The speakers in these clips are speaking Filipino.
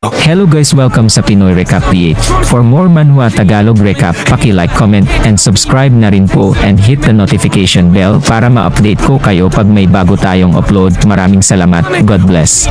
Hello guys, welcome sa Pinoy Recap PH. For more Manhwa Tagalog Recap, paki-like, comment, and subscribe na rin po and hit the notification bell para ma-update ko kayo pag may bago tayong upload. Maraming salamat. God bless.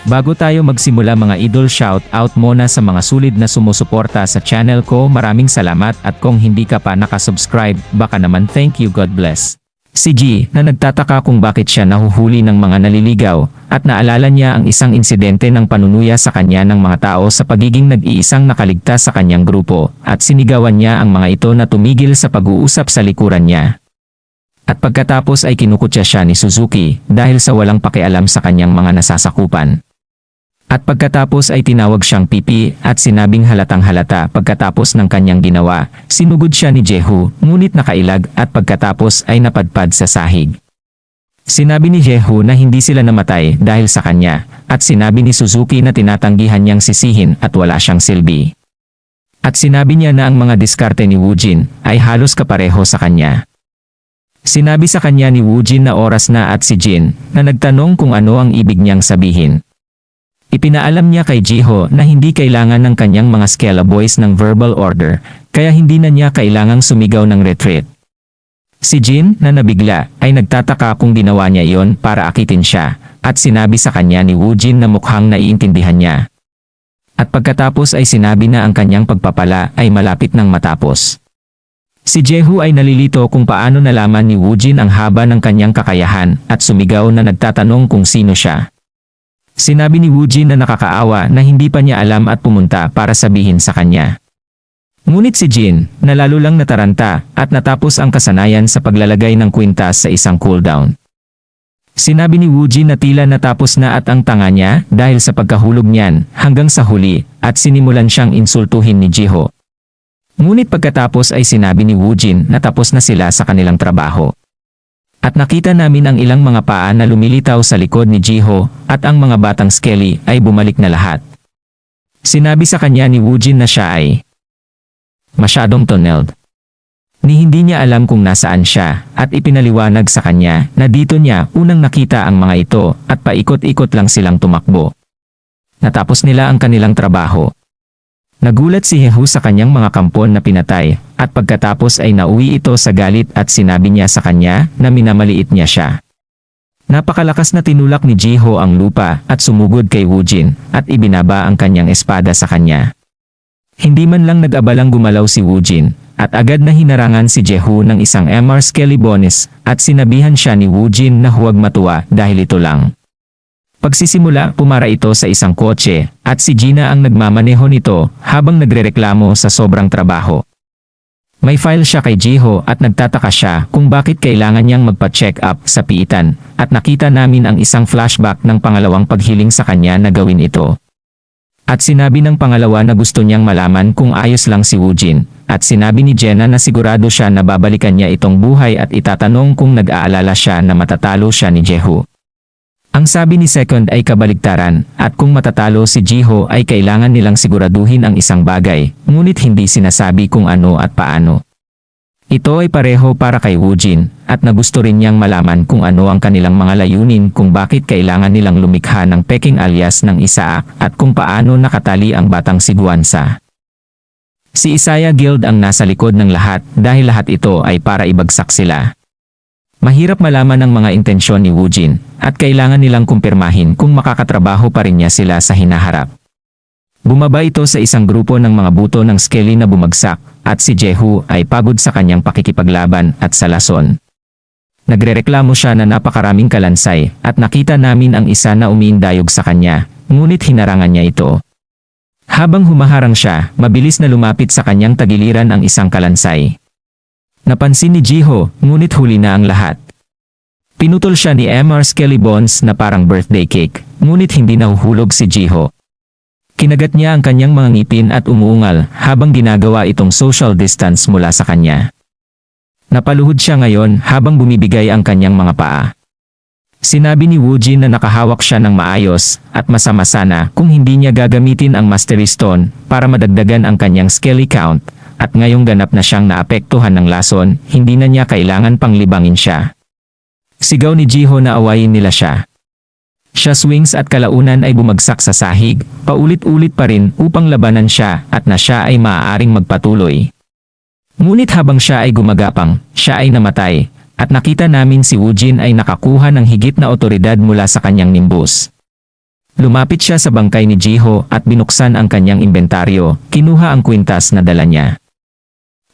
Bago tayo magsimula mga idol, shout out muna sa mga sulid na sumusuporta sa channel ko. Maraming salamat at kung hindi ka pa nakasubscribe, baka naman thank you. God bless. Si G, na nagtataka kung bakit siya nahuhuli ng mga naliligaw, at naalala niya ang isang insidente ng panunuya sa kanya ng mga tao sa pagiging nag-iisang nakaligtas sa kanyang grupo, at sinigawan niya ang mga ito na tumigil sa pag-uusap sa likuran niya. At pagkatapos ay kinukutya siya ni Suzuki dahil sa walang pakialam sa kanyang mga nasasakupan. At pagkatapos ay tinawag siyang pipi at sinabing halatang halata pagkatapos ng kanyang ginawa. Sinugod siya ni Jehu, ngunit nakailag at pagkatapos ay napadpad sa sahig. Sinabi ni Jehu na hindi sila namatay dahil sa kanya, at sinabi ni Suzuki na tinatanggihan niyang sisihin at wala siyang silbi. At sinabi niya na ang mga diskarte ni Woojin ay halos kapareho sa kanya. Sinabi sa kanya ni Woojin na oras na at si Jin na nagtanong kung ano ang ibig niyang sabihin. Ipinaalam niya kay Jiho na hindi kailangan ng kanyang mga Skela Boys ng verbal order, kaya hindi na niya kailangang sumigaw ng retreat. Si Jin, na nabigla, ay nagtataka kung ginawa niya iyon para akitin siya, at sinabi sa kanya ni Woojin na mukhang naiintindihan niya. At pagkatapos ay sinabi na ang kanyang pagpapala ay malapit nang matapos. Si Jehu ay nalilito kung paano nalaman ni Woojin ang haba ng kanyang kakayahan at sumigaw na nagtatanong kung sino siya. Sinabi ni Woojin na nakakaawa na hindi pa niya alam at pumunta para sabihin sa kanya. Ngunit si Jin, na lalo lang nataranta at natapos ang kasanayan sa paglalagay ng kwintas sa isang cooldown. Sinabi ni Woojin na tila natapos na at ang tanga niya dahil sa pagkahulog niyan hanggang sa huli at sinimulan siyang insultuhin ni Jiho. Ngunit pagkatapos ay sinabi ni Woojin na tapos na sila sa kanilang trabaho. At nakita namin ang ilang mga paa na lumilitaw sa likod ni Jiho at ang mga batang Skelly ay bumalik na lahat. Sinabi sa kanya ni Woojin na siya ay masyadong tunneled. Ni hindi niya alam kung nasaan siya at ipinaliwanag sa kanya na dito niya unang nakita ang mga ito at paikot-ikot lang silang tumakbo. Natapos nila ang kanilang trabaho. Nagulat si Jehu sa kanyang mga kampon na pinatay, at pagkatapos ay nauwi ito sa galit at sinabi niya sa kanya na minamaliit niya siya. Napakalakas na tinulak ni Jiho ang lupa at sumugod kay Woojin at ibinaba ang kanyang espada sa kanya. Hindi man lang nag-abalang gumalaw si Woojin, at agad na hinarangan si Jehu ng isang MR Skelly bonus at sinabihan siya ni Woojin na huwag matuwa dahil ito lang. Pagsisimula, pumara ito sa isang kotse, at si Gina ang nagmamaneho nito habang nagrereklamo sa sobrang trabaho. May file siya kay Jiho at nagtataka siya kung bakit kailangan niyang magpa-check up sa piitan, at nakita namin ang isang flashback ng pangalawang paghiling sa kanya na gawin ito. At sinabi ng pangalawa na gusto niyang malaman kung ayos lang si Woojin, at sinabi ni Jenna na sigurado siya na babalikan niya itong buhay at itatanong kung nag-aalala siya na matatalo siya ni Jehu. Ang sabi ni Second ay kabaligtaran, at kung matatalo si Jiho ay kailangan nilang siguraduhin ang isang bagay, ngunit hindi sinasabi kung ano at paano. Ito ay pareho para kay Woojin, at nagusto rin niyang malaman kung ano ang kanilang mga layunin, kung bakit kailangan nilang lumikha ng peking alias ng Isaak, at kung paano nakatali ang batang si Guansa. Si Isaiah Guild ang nasa likod ng lahat dahil lahat ito ay para ibagsak sila. Mahirap malaman ang mga intensyon ni Woojin, at kailangan nilang kumpirmahin kung makakatrabaho pa rin niya sila sa hinaharap. Bumaba ito sa isang grupo ng mga buto ng Skelly na bumagsak, at si Jehu ay pagod sa kanyang pakikipaglaban at sa lason. Nagrereklamo siya na napakaraming kalansay, at nakita namin ang isa na umiindayog sa kanya, ngunit hinarangan niya ito. Habang humaharang siya, mabilis na lumapit sa kanyang tagiliran ang isang kalansay. Napansin ni Jiho, ngunit huli na ang lahat. Pinutol siya ni MR Skelly Bones na parang birthday cake, ngunit hindi nahuhulog si Jiho. Kinagat niya ang kanyang mga ngipin at umuungal habang ginagawa itong social distance mula sa kanya. Napaluhod siya ngayon habang bumibigay ang kanyang mga paa. Sinabi ni Woojin na nakahawak siya ng maayos at masama sana kung hindi niya gagamitin ang Mastery Stone para madagdagan ang kanyang Skelly count. At ngayong ganap na siyang naapektuhan ng lason, hindi na niya kailangan pang libangin siya. Sigaw ni Jiho na awayin nila siya. Siya swings at kalaunan ay bumagsak sa sahig, paulit-ulit pa rin upang labanan siya at na siya ay maaaring magpatuloy. Ngunit habang siya ay gumagapang, siya ay namatay, at nakita namin si Woojin ay nakakuha ng higit na otoridad mula sa kanyang nimbus. Lumapit siya sa bangkay ni Jiho at binuksan ang kanyang inventaryo, kinuha ang kwintas na dala niya.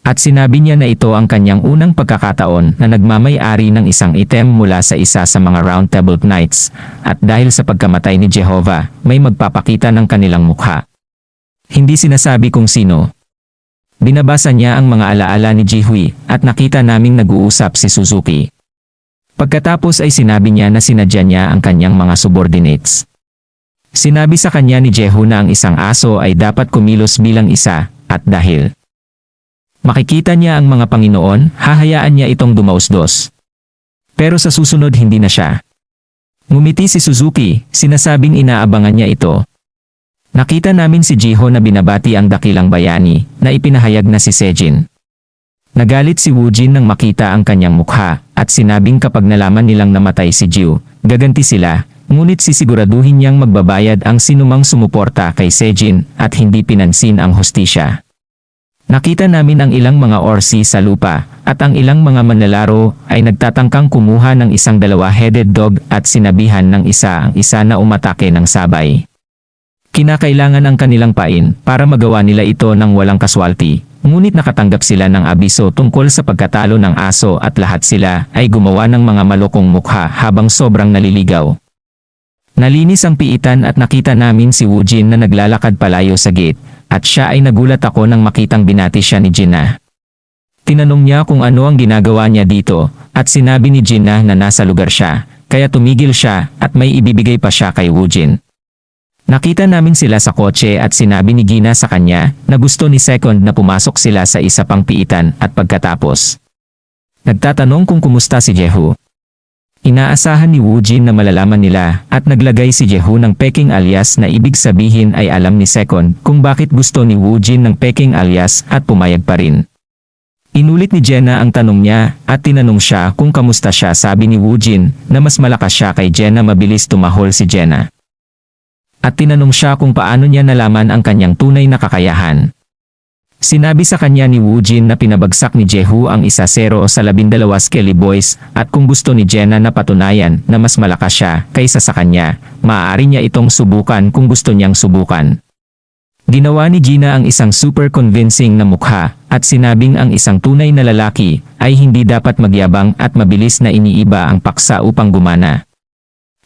At sinabi niya na ito ang kanyang unang pagkakataon na nagmamay-ari ng isang item mula sa isa sa mga Round Table Knights, at dahil sa pagkamatay ni Jehovah, may magpapakita ng kanilang mukha. Hindi sinasabi kung sino. Binabasa niya ang mga alaala ni Jihui, at nakita naming nag-uusap si Suzuki. Pagkatapos ay sinabi niya na sinadya niya ang kanyang mga subordinates. Sinabi sa kanya ni Jehu na ang isang aso ay dapat kumilos bilang isa, at dahil makikita niya ang mga Panginoon, hahayaan niya itong dumausdos. Pero sa susunod hindi na siya. Ngumiti si Suzuki, sinasabing inaabangan niya ito. Nakita namin si Jiho na binabati ang dakilang bayani, na ipinahayag na si Sejin. Nagalit si Woojin nang makita ang kanyang mukha, at sinabing kapag nalaman nilang namatay si Jiu, gaganti sila, ngunit sisiguraduhin niyang magbabayad ang sinumang sumuporta kay Sejin, at hindi pinansin ang hustisya. Nakita namin ang ilang mga orsi sa lupa, at ang ilang mga manlalaro ay nagtatangkang kumuha ng isang dalawa-headed dog at sinabihan ng isa ang isa na umatake ng sabay. Kinakailangan ang kanilang pain para magawa nila ito ng walang kaswalti, ngunit nakatanggap sila ng abiso tungkol sa pagkatalo ng aso at lahat sila ay gumawa ng mga malukong mukha habang sobrang naliligaw. Nalinis ang piitan at nakita namin si Woojin na naglalakad palayo sa gate, at siya ay nagulat ako nang makitang binati siya ni Jinna. Tinanong niya kung ano ang ginagawa niya dito, at sinabi ni Jinna na nasa lugar siya, kaya tumigil siya at may ibibigay pa siya kay Woojin. Nakita namin sila sa kotse at sinabi ni Gina sa kanya na gusto ni Second na pumasok sila sa isa pang piitan at pagkatapos nagtatanong kung kumusta si Jehu. Inaasahan ni Woojin na malalaman nila at naglagay si Jehu ng Peking alias na ibig sabihin ay alam ni Second kung bakit gusto ni Woojin ng Peking alias at pumayag pa rin. Inulit ni Jenna ang tanong niya at tinanong siya kung kamusta siya. Sabi ni Woojin na mas malakas siya kay Jenna, mabilis tumahol si Jenna. At tinanong siya kung paano niya nalaman ang kanyang tunay na kakayahan. Sinabi sa kanya ni Woojin na pinabagsak ni Jehu ang 1-0 sa 12 Skelly Boys at kung gusto ni Jenna na patunayan na mas malakas siya kaysa sa kanya, maaari niya itong subukan kung gusto niyang subukan. Ginawa ni Gina ang isang super convincing na mukha at sinabing ang isang tunay na lalaki ay hindi dapat magyabang at mabilis na iniiba ang paksa upang gumana.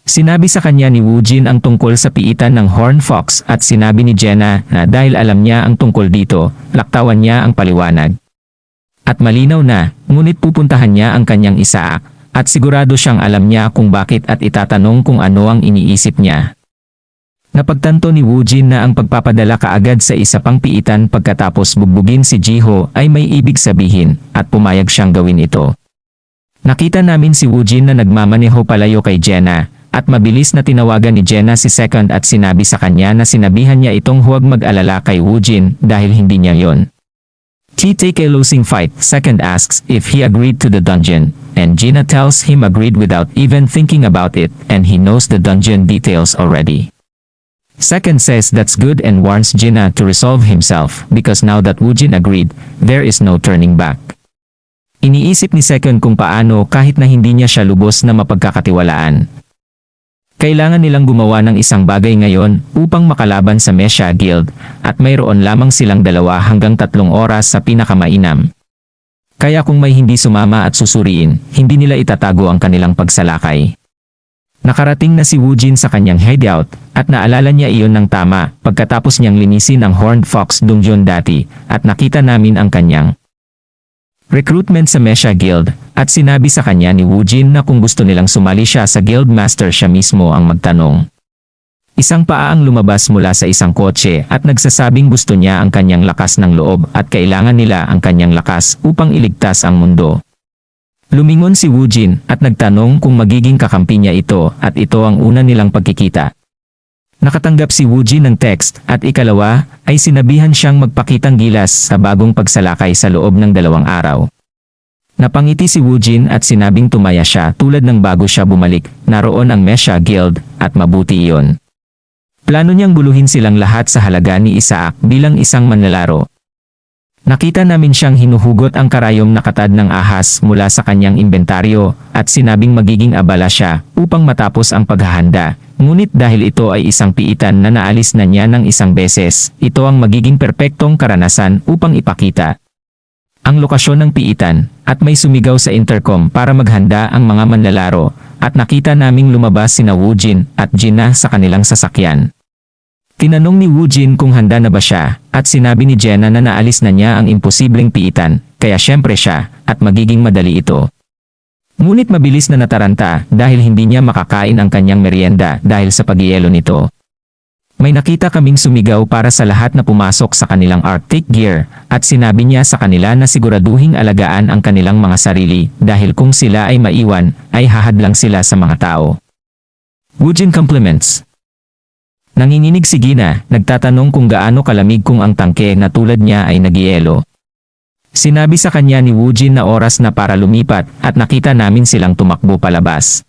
Sinabi sa kanya ni Woojin ang tungkol sa piitan ng Horn Fox at sinabi ni Jenna na dahil alam niya ang tungkol dito, laktawan niya ang paliwanag. At malinaw na, ngunit pupuntahan niya ang kanyang isaak, at sigurado siyang alam niya kung bakit at itatanong kung ano ang iniisip niya. Napagtanto ni Woojin na ang pagpapadala kaagad sa isa pang piitan pagkatapos bugbugin si Jiho ay may ibig sabihin, at pumayag siyang gawin ito. Nakita namin si Woojin na nagmamaneho palayo kay Jenna, at mabilis na tinawagan ni Jenna si Second at sinabi sa kanya na sinabihan niya itong huwag mag-alala kay Woojin dahil hindi niya yon. Take a losing fight. Second asks if he agreed to the dungeon, and Gina tells him agreed without even thinking about it, and he knows the dungeon details already. Second says that's good and warns Gina to resolve himself because now that Woojin agreed, there is no turning back. Iniisip ni Second kung paano kahit na hindi niya siya lubos na mapagkakatiwalaan. Kailangan nilang gumawa ng isang bagay ngayon upang makalaban sa Mesha Guild at mayroon lamang silang 2 hanggang 3 oras sa pinakamainam. Kaya kung may hindi sumama at susuriin, hindi nila itatago ang kanilang pagsalakay. Nakarating na si Woojin sa kanyang hideout at naalala niya iyon ng tama pagkatapos niyang linisin ang Horned Fox Dungeon dati at nakita namin ang kanyang recruitment sa Mesha Guild at sinabi sa kanya ni Woojin na kung gusto nilang sumali siya sa Guild Master siya mismo ang magtanong. Isang paa ang lumabas mula sa isang kotse at nagsasabing gusto niya ang kanyang lakas ng loob at kailangan nila ang kanyang lakas upang iligtas ang mundo. Lumingon si Woojin at nagtanong kung magiging kakampi niya ito at ito ang una nilang pagkikita. Nakatanggap si Woojin ng text at ikalawa ay sinabihan siyang magpakitang gilas sa bagong pagsalakay sa loob ng 2 araw. Napangiti si Woojin at sinabing tumaya siya tulad ng bago siya bumalik, naroon ang Mesha Guild, at mabuti iyon. Plano niyang buluhin silang lahat sa halaga ni Isaac bilang isang manlalaro. Nakita namin siyang hinuhugot ang karayom na katad ng ahas mula sa kanyang inventaryo at sinabing magiging abala siya upang matapos ang paghahanda. Ngunit dahil ito ay isang piitan na naalis na niya ng isang beses, ito ang magiging perpektong karanasan upang ipakita ang lokasyon ng piitan, at may sumigaw sa intercom para maghanda ang mga manlalaro, at nakita naming lumabas sina Woojin at Gina sa kanilang sasakyan. Tinanong ni Woojin kung handa na ba siya, at sinabi ni Jenna na naalis na niya ang imposibleng piitan, kaya syempre siya, at magiging madali ito. Ngunit mabilis na nataranta dahil hindi niya makakain ang kanyang merienda dahil sa pagyelo nito. May nakita kaming sumigaw para sa lahat na pumasok sa kanilang Arctic gear, at sinabi niya sa kanila na siguraduhing alagaan ang kanilang mga sarili dahil kung sila ay maiwan, ay hahadlang sila sa mga tao. Woojin compliments. Nanginginig si Gina, nagtatanong kung gaano kalamig kung ang tangke na tulad niya ay nagyelo. Sinabi sa kanya ni Woojin na oras na para lumipat at nakita namin silang tumakbo palabas.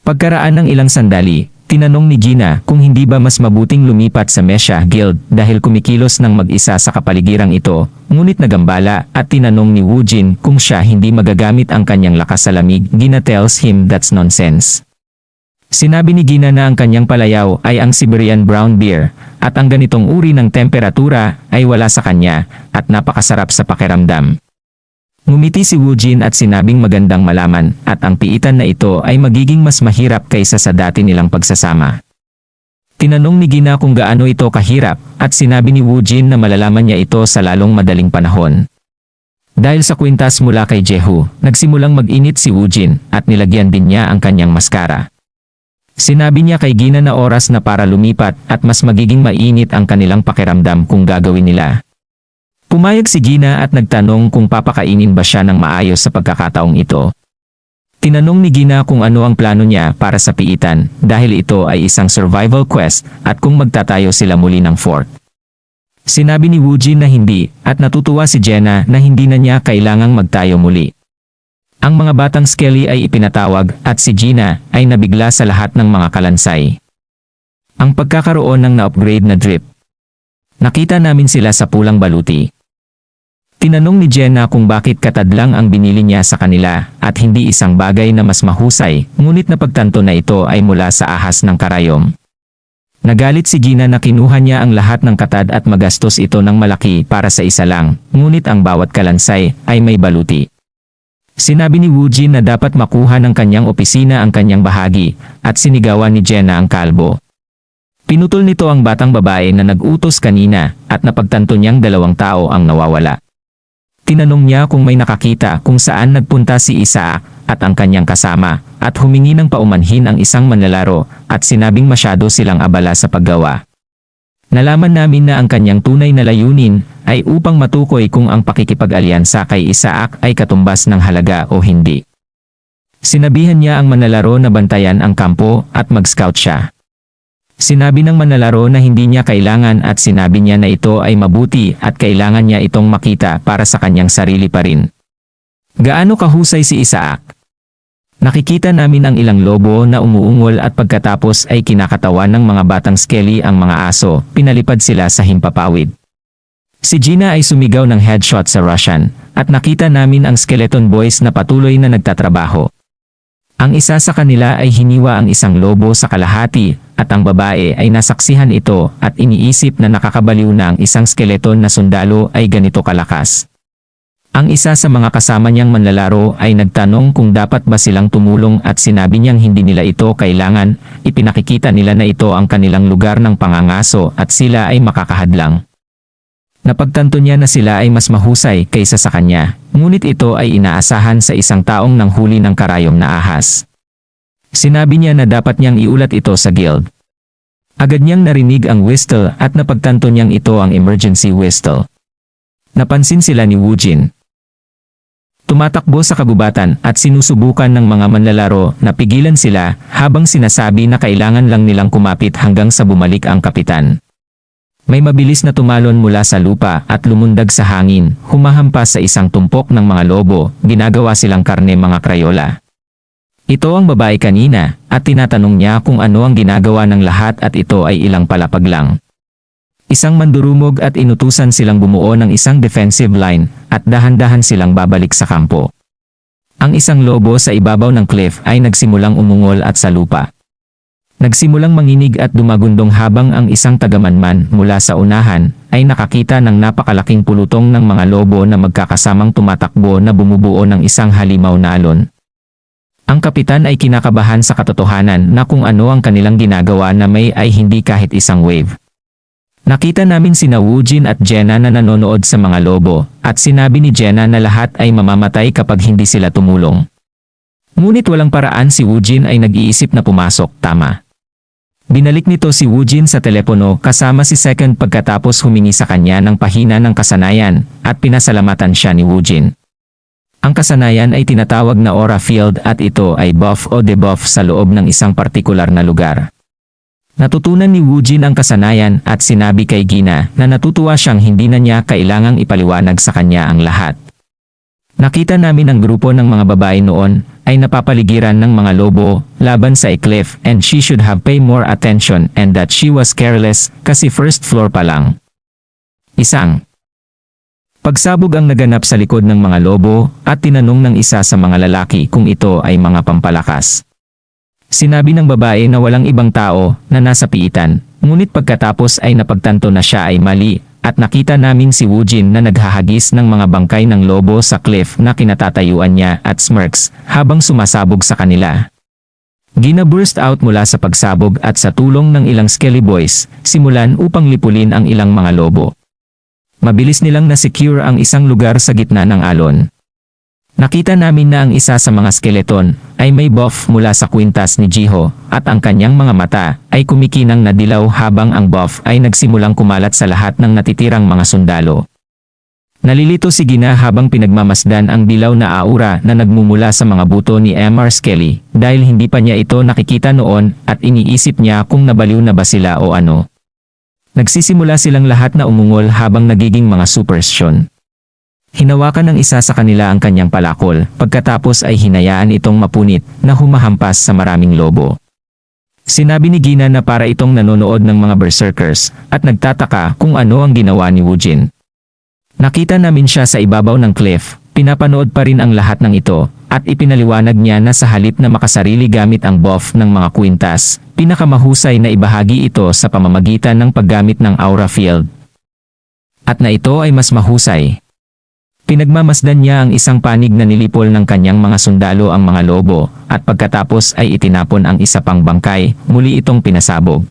Pagkaraan ng ilang sandali, tinanong ni Gina kung hindi ba mas mabuting lumipat sa Mesha Guild dahil kumikilos ng mag-isa sa kapaligirang ito, ngunit nagambala at tinanong ni Woojin kung siya hindi magagamit ang kanyang lakas sa lamig. Gina tells him that's nonsense. Sinabi ni Gina na ang kanyang palayaw ay ang Siberian Brown Beer, at ang ganitong uri ng temperatura ay wala sa kanya, at napakasarap sa pakiramdam. Ngumiti si Woojin at sinabing magandang malaman, at ang piitan na ito ay magiging mas mahirap kaysa sa dati nilang pagsasama. Tinanong ni Gina kung gaano ito kahirap, at sinabi ni Woojin na malalaman niya ito sa lalong madaling panahon. Dahil sa kwintas mula kay Jehu, nagsimulang mag-init si Woojin, at nilagyan din niya ang kanyang maskara. Sinabi niya kay Gina na oras na para lumipat at mas magiging mainit ang kanilang pakiramdam kung gagawin nila. Pumayag si Gina at nagtanong kung papakainin ba siya ng maayos sa pagkakataong ito. Tinanong ni Gina kung ano ang plano niya para sa piitan dahil ito ay isang survival quest at kung magtatayo sila muli ng fort. Sinabi ni Woojin na hindi at natutuwa si Jenna na hindi na niya kailangang magtayo muli. Ang mga batang Skelly ay ipinatawag at si Gina ay nabigla sa lahat ng mga kalansay. Ang pagkakaroon ng na-upgrade na drip. Nakita namin sila sa pulang baluti. Tinanong ni Jenna kung bakit katad lang ang binili niya sa kanila at hindi isang bagay na mas mahusay, ngunit napagtanto na ito ay mula sa ahas ng karayom. Nagalit si Gina na kinuha niya ang lahat ng katad at magastos ito ng malaki para sa isa lang, ngunit ang bawat kalansay ay may baluti. Sinabi ni Woojin na dapat makuha ng kanyang opisina ang kanyang bahagi, at sinigawan ni Jenna ang kalbo. Pinutol nito ang batang babae na nag-utos kanina, at napagtanto niyang 2 tao ang nawawala. Tinanong niya kung may nakakita kung saan nagpunta si Isaac at ang kanyang kasama, at humingi ng paumanhin ang isang manlalaro, at sinabing masyado silang abala sa paggawa. Nalaman namin na ang kanyang tunay na layunin ay upang matukoy kung ang pakikipag-alyansa kay Isaac ay katumbas ng halaga o hindi. Sinabihan niya ang manlalaro na bantayan ang kampo at mag-scout siya. Sinabi ng manlalaro na hindi niya kailangan at sinabi niya na ito ay mabuti at kailangan niya itong makita para sa kanyang sarili pa rin. Gaano kahusay si Isaac? Nakikita namin ang ilang lobo na umuungol at pagkatapos ay kinakatawan ng mga batang Skelly ang mga aso, pinalipad sila sa himpapawid. Si Gina ay sumigaw ng headshot sa Russian, at nakita namin ang Skeleton Boys na patuloy na nagtatrabaho. Ang isa sa kanila ay hiniwa ang isang lobo sa kalahati, at ang babae ay nasaksihan ito at iniisip na nakakabaliw na ang isang skeleton na sundalo ay ganito kalakas. Ang isa sa mga kasama niyang manlalaro ay nagtanong kung dapat ba silang tumulong at sinabi niyang hindi nila ito kailangan, ipinakikita nila na ito ang kanilang lugar ng pangangaso at sila ay makakahadlang. Napagtanto niya na sila ay mas mahusay kaysa sa kanya, ngunit ito ay inaasahan sa isang taong nanghuli ng karayom na ahas. Sinabi niya na dapat niyang iulat ito sa guild. Agad niyang narinig ang whistle at napagtanto niyang ito ang emergency whistle. Napansin sila ni Woojin. Tumatakbo sa kagubatan at sinusubukan ng mga manlalaro na pigilan sila habang sinasabi na kailangan lang nilang kumapit hanggang sa bumalik ang kapitan. May mabilis na tumalon mula sa lupa at lumundag sa hangin, humahampas sa isang tumpok ng mga lobo, ginagawa silang karne mga Crayola. Ito ang babae kanina, at tinatanong niya kung ano ang ginagawa ng lahat at ito ay ilang palapag lang. Isang mandurumog at inutusan silang bumuo ng isang defensive line, at dahan-dahan silang babalik sa kampo. Ang isang lobo sa ibabaw ng cliff ay nagsimulang umungol at sa lupa. Nagsimulang manginig at dumagundong habang ang isang tagamanman mula sa unahan ay nakakita ng napakalaking pulutong ng mga lobo na magkakasamang tumatakbo na bumubuo ng isang halimaw na alon. Ang kapitan ay kinakabahan sa katotohanan na kung ano ang kanilang ginagawa na may ay hindi kahit isang wave. Nakita namin sina Woojin at Jenna na nanonood sa mga lobo, at sinabi ni Jenna na lahat ay mamamatay kapag hindi sila tumulong. Ngunit walang paraan si Woojin ay nag-iisip na pumasok, tama. Binalik nito si Woojin sa telepono kasama si Second pagkatapos humingi sa kanya ng pahina ng kasanayan, at pinasalamatan siya ni Woojin. Ang kasanayan ay tinatawag na aura field at ito ay buff o debuff sa loob ng isang partikular na lugar. Natutunan ni Woojin ang kasanayan at sinabi kay Gina na natutuwa siyang hindi na niya kailangang ipaliwanag sa kanya ang lahat. Nakita namin ang grupo ng mga babae noon ay napapaligiran ng mga lobo laban sa cliff and she should have paid more attention and that she was careless kasi first floor pa lang. Isang pagsabog ang naganap sa likod ng mga lobo at tinanong ng isa sa mga lalaki kung ito ay mga pampalakas. Sinabi ng babae na walang ibang tao na nasa piitan, ngunit pagkatapos ay napagtanto na siya ay mali at nakita namin si Woojin na naghahagis ng mga bangkay ng lobo sa cliff na kinatatayuan niya at smirks habang sumasabog sa kanila. Gina burst out mula sa pagsabog at sa tulong ng ilang Skelly Boys, simulan upang lipulin ang ilang mga lobo. Mabilis nilang na-secure ang isang lugar sa gitna ng alon. Nakita namin na ang isa sa mga skeleton ay may buff mula sa kwintas ni Jiho at ang kanyang mga mata ay kumikinang na dilaw habang ang buff ay nagsimulang kumalat sa lahat ng natitirang mga sundalo. Nalilito si Gina habang pinagmamasdan ang dilaw na aura na nagmumula sa mga buto ni Mr. Skelly dahil hindi pa niya ito nakikita noon at iniisip niya kung nabaliw na ba sila o ano. Nagsisimula silang lahat na umungol habang nagiging mga superstition. Hinawakan ng isa sa kanila ang kanyang palakol, pagkatapos ay hinayaan itong mapunit na humahampas sa maraming lobo. Sinabi ni Gina na para itong nanonood ng mga berserkers at nagtataka kung ano ang ginawa ni Woojin. Nakita namin siya sa ibabaw ng cliff, pinapanood pa rin ang lahat ng ito at ipinaliwanag niya na sa halip na makasarili gamit ang buff ng mga kwintas, pinakamahusay na ibahagi ito sa pamamagitan ng paggamit ng aura field. At na ito ay mas mahusay. Pinagmamasdan niya ang isang panig na nilipol ng kanyang mga sundalo ang mga lobo, at pagkatapos ay itinapon ang isa pang bangkay, muli itong pinasabog.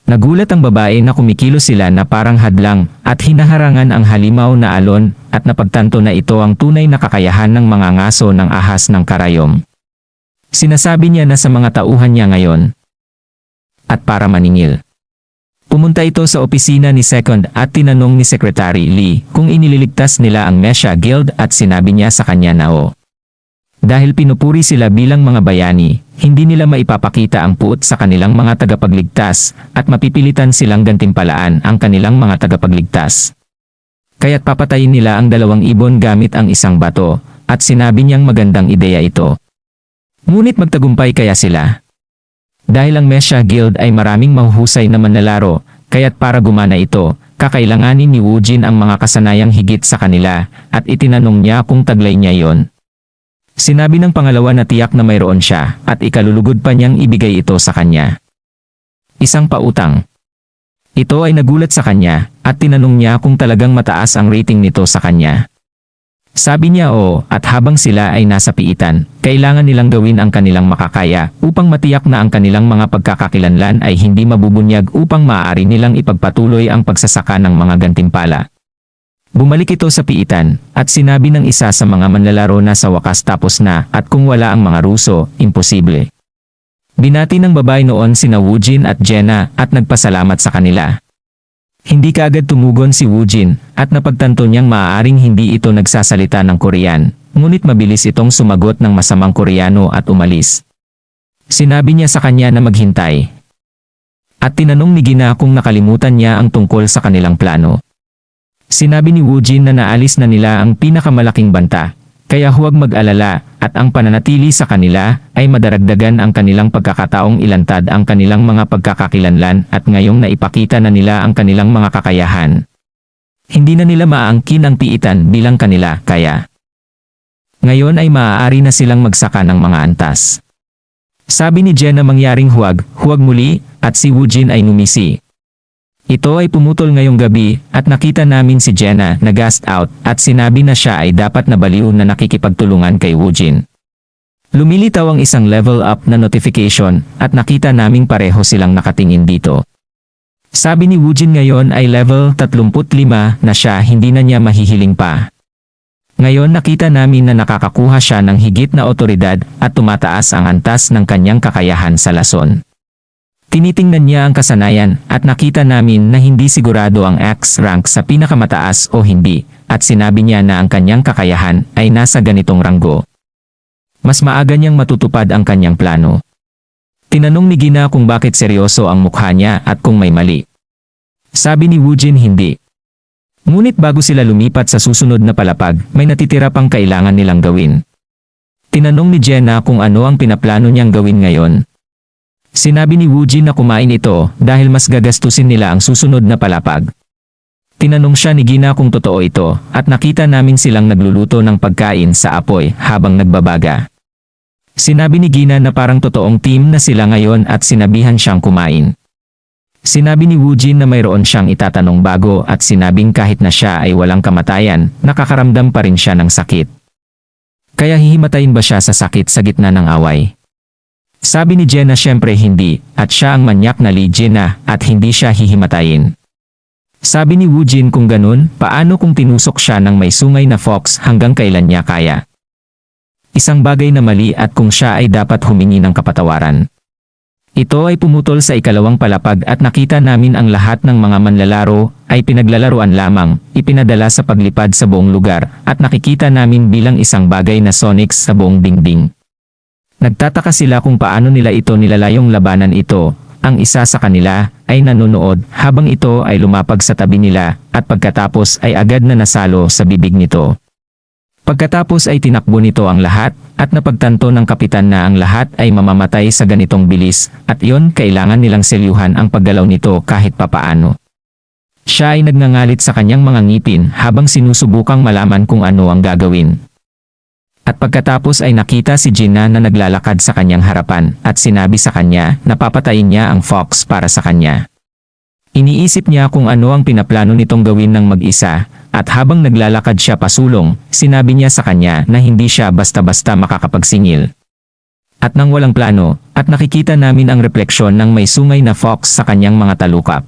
Nagulat ang babae na kumikilos sila na parang hadlang, at hinaharangan ang halimaw na alon, at napagtanto na ito ang tunay na kakayahan ng mga ngaso ng ahas ng karayom. Sinasabi niya na sa mga tauhan niya ngayon. At para maningil. Pumunta ito sa opisina ni Second at tinanong ni Secretary Lee kung inililigtas nila ang Mesha Guild at sinabi niya sa kanya na oo. Dahil pinupuri sila bilang mga bayani, hindi nila maipapakita ang puot sa kanilang mga tagapagligtas at mapipilitan silang gantimpalaan ang kanilang mga tagapagligtas. Kaya't papatayin nila ang 2 ibon gamit ang isang bato at sinabi niyang magandang ideya ito. Ngunit magtagumpay kaya sila? Dahil ang Mesha Guild ay maraming mahuhusay na manlalaro, kaya't para gumana ito, kakailanganin ni Woojin ang mga kasanayang higit sa kanila, at itinanong niya kung taglay niya yon. Sinabi ng pangalawa na tiyak na mayroon siya, at ikalulugod pa niyang ibigay ito sa kanya. Isang pautang. Ito ay nagulat sa kanya, at tinanong niya kung talagang mataas ang rating nito sa kanya. Sabi niya oo, at habang sila ay nasa piitan, kailangan nilang gawin ang kanilang makakaya upang matiyak na ang kanilang mga pagkakakilanlan ay hindi mabubunyag upang maaari nilang ipagpatuloy ang pagsasaka ng mga gantimpala. Bumalik ito sa piitan, at sinabi ng isa sa mga manlalaro na sa wakas tapos na at kung wala ang mga Ruso, imposible. Binati ng babae noon sina Woojin at Jenna at nagpasalamat sa kanila. Hindi kaagad tumugon si Woojin at napagtanto niyang maaaring hindi ito nagsasalita ng Korean, ngunit mabilis itong sumagot ng masamang Koreano at umalis. Sinabi niya sa kanya na maghintay. At tinanong ni Gina kung nakalimutan niya ang tungkol sa kanilang plano. Sinabi ni Woojin na naalis na nila ang pinakamalaking banta, kaya huwag mag-alala at ang pananatili sa kanila ay madaragdagan ang kanilang pagkakataong ilantad ang kanilang mga pagkakakilanlan at ngayong naipakita na nila ang kanilang mga kakayahan. Hindi na nila maaangkin ang piitan bilang kanila kaya. Ngayon ay maaari na silang magsaka ng mga antas. Sabi ni Jen na mangyaring huwag muli, at si Woojin ay numisi. Ito ay pumutol ngayong gabi at nakita namin si Jenna na gassed out at sinabi na siya ay dapat nabaliw na nakikipagtulungan kay Woojin. Lumilitaw ang isang level up na notification at nakita naming pareho silang nakatingin dito. Sabi ni Woojin ngayon ay level 35 na siya, hindi na niya mahihiling pa. Ngayon nakita namin na nakakakuha siya ng higit na otoridad at tumataas ang antas ng kanyang kakayahan sa lason. Tinitingnan niya ang kasanayan at nakita namin na hindi sigurado ang X rank sa pinakamataas o hindi at sinabi niya na ang kanyang kakayahan ay nasa ganitong ranggo. Mas maaga niyang matutupad ang kanyang plano. Tinanong ni Gina kung bakit seryoso ang mukha niya at kung may mali. Sabi ni Woojin hindi. Ngunit bago sila lumipat sa susunod na palapag, may natitira pang kailangan nilang gawin. Tinanong ni Jenna kung ano ang pinaplano niyang gawin ngayon. Sinabi ni Woojin na kumain ito dahil mas gagastusin nila ang susunod na palapag. Tinanong siya ni Gina kung totoo ito at nakita namin silang nagluluto ng pagkain sa apoy habang nagbabaga. Sinabi ni Gina na parang totoong team na sila ngayon at sinabihan siyang kumain. Sinabi ni Woojin na mayroon siyang itatanong bago at sinabing kahit na siya ay walang kamatayan, nakakaramdam pa rin siya ng sakit. Kaya hihimatayin ba siya sa sakit sa gitna ng away? Sabi ni Jenna syempre hindi, at siya ang manyak na Jenna at hindi siya hihimatayin. Sabi ni Woojin kung ganun, paano kung tinusok siya ng may sungay na fox hanggang kailan niya kaya? Isang bagay na mali at kung siya ay dapat humingi ng kapatawaran. Ito ay pumutol sa ikalawang palapag at nakita namin ang lahat ng mga manlalaro ay pinaglalaruan lamang, ipinadala sa paglipad sa buong lugar at nakikita namin bilang isang bagay na Sonics sa buong dingding. Nagtataka sila kung paano nila ito nilalayong labanan ito. Ang isa sa kanila ay nanonood habang ito ay lumapag sa tabi nila at pagkatapos ay agad na nasalo sa bibig nito. Pagkatapos ay tinakbo nito ang lahat at napagtanto ng kapitan na ang lahat ay mamamatay sa ganitong bilis at yon kailangan nilang selyuhan ang paggalaw nito kahit papaano. Siya ay nagngangalit sa kanyang mga ngipin habang sinusubukang malaman kung ano ang gagawin. At pagkatapos ay nakita si Gina na naglalakad sa kanyang harapan at sinabi sa kanya na papatayin niya ang fox para sa kanya. Iniisip niya kung ano ang pinaplano nitong gawin ng mag-isa at habang naglalakad siya pasulong, sinabi niya sa kanya na hindi siya basta-basta makakapagsingil. At nang walang plano, at nakikita namin ang refleksyon ng may sungay na fox sa kanyang mga talukap.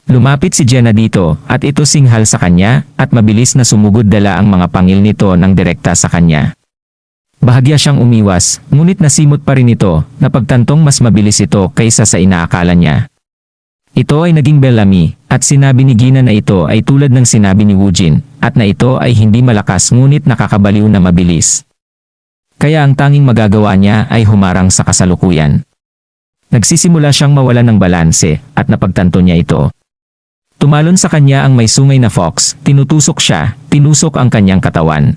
Lumapit si Jenna dito at ito singhal sa kanya at mabilis na sumugod dala ang mga pangil nito ng direkta sa kanya. Bahagya siyang umiwas, ngunit nasimot pa rin ito na pagtantong mas mabilis ito kaysa sa inaakala niya. Ito ay naging Bellamy at sinabi ni Gina na ito ay tulad ng sinabi ni Woojin at na ito ay hindi malakas ngunit nakakabaliw na mabilis. Kaya ang tanging magagawa niya ay humarang sa kasalukuyan. Nagsisimula siyang mawalan ng balanse at napagtanto niya ito. Tumalon sa kanya ang may sungay na fox, tinutusok siya, tinusok ang kanyang katawan.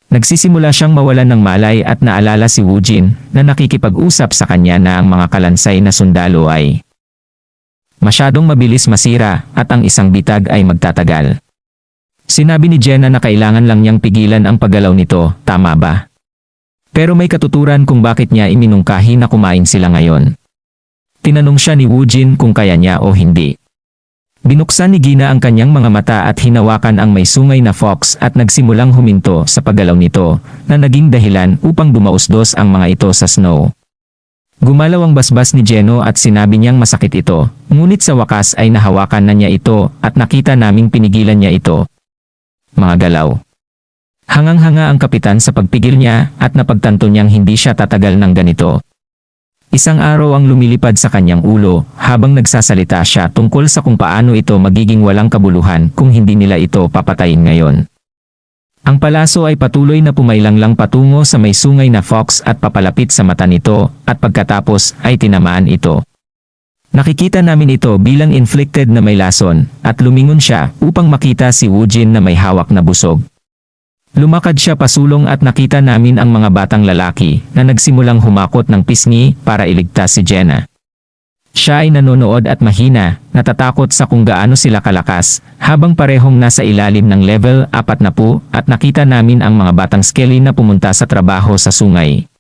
Nagsisimula siyang mawalan ng malay at naalala si Woojin na nakikipag-usap sa kanya na ang mga kalansay na sundalo ay masyadong mabilis masira at ang isang bitag ay magtatagal. Sinabi ni Jenna na kailangan lang niyang pigilan ang paggalaw nito, tama ba? Pero may katuturan kung bakit niya iminungkahi na kumain sila ngayon. Tinanong siya ni Woojin kung kaya niya o hindi. Binuksan ni Gina ang kanyang mga mata at hinawakan ang may sungay na fox at nagsimulang huminto sa paggalaw nito na naging dahilan upang dumausdos ang mga ito sa snow. Gumalaw ang basbas ni Jeno at sinabi niyang masakit ito, ngunit sa wakas ay nahawakan na niya ito at nakita naming pinigilan niya ito. Mga galaw. Hangang-hanga ang kapitan sa pagpigil niya at napagtanto niyang hindi siya tatagal ng ganito. Isang araw ang lumilipad sa kanyang ulo habang nagsasalita siya tungkol sa kung paano ito magiging walang kabuluhan kung hindi nila ito papatayin ngayon. Ang palaso ay patuloy na pumailanglang patungo sa may sungay na fox at papalapit sa mata nito at pagkatapos ay tinamaan ito. Nakikita namin ito bilang inflicted na may lason, at lumingon siya upang makita si Woojin na may hawak na busog. Lumakad siya pasulong at nakita namin ang mga batang lalaki na nagsimulang humakot ng pisngi para iligtas si Jenna. Siya ay nanonood at mahina, natatakot sa kung gaano sila kalakas, habang parehong nasa ilalim ng level 40 at nakita namin ang mga batang Skelly na pumunta sa trabaho sa sungay.